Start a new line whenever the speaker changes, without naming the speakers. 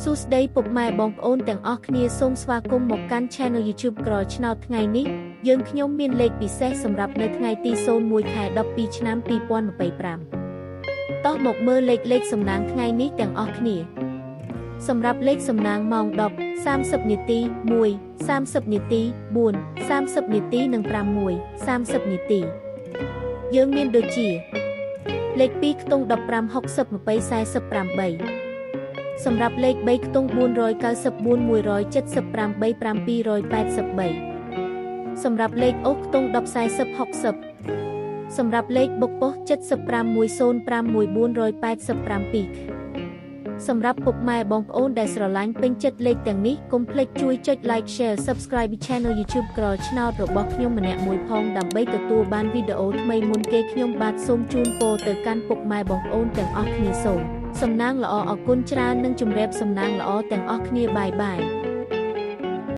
សួស្តីពុកម៉ែបងប្អូនទាំងអស់គ្នាសូមស្វាគមន៍មកកាន់ Channel YouTube ក្រឆ្នោតថ្ងៃនេះយើងខ្ញុំមានលេខពិសេសសម្រាប់នៅថ្ងៃទី01ខែ12ឆ្នាំ2025តោះមកមើលលេខសំណាងថ្ងៃនេះទាំងអស់គ្នាសម្រាប់លេខសំណាងម៉ោង10 30នាទី1 30នាទី4 30នាទីនិង6 30នាទីយើងមានដូចជាលេខ2ខ្ទង់15 60 20 48សម្រាប់លេខ3ខ្ទង់494 178 783សម្រាប់លេខអូសខ្ទង់10 40 60សម្រាប់លេខបុកប៉ុស75 105 1487សម្រាប់ពុកម៉ែបងប្អូនដែលស្រឡាញ់ពេញចិត្តលេខទាំងនេះកុំភ្លេចជួយចុច Like Share Subscribe Channel YouTube ក្រឆ្នោតរបស់ខ្ញុំម្នាក់មួយផងដើម្បីទទួលបានវីដេអូថ្មីមុនគេខ្ញុំបាទសូមជូនពរទៅកាន់ពុកម៉ែបងប្អូនទាំងអស់គ្នាសូមសំណាងល្អអរគុណច្រើននិងជម្រាបសំណាងល្អទាំងអស់គ្នាបាយបាយ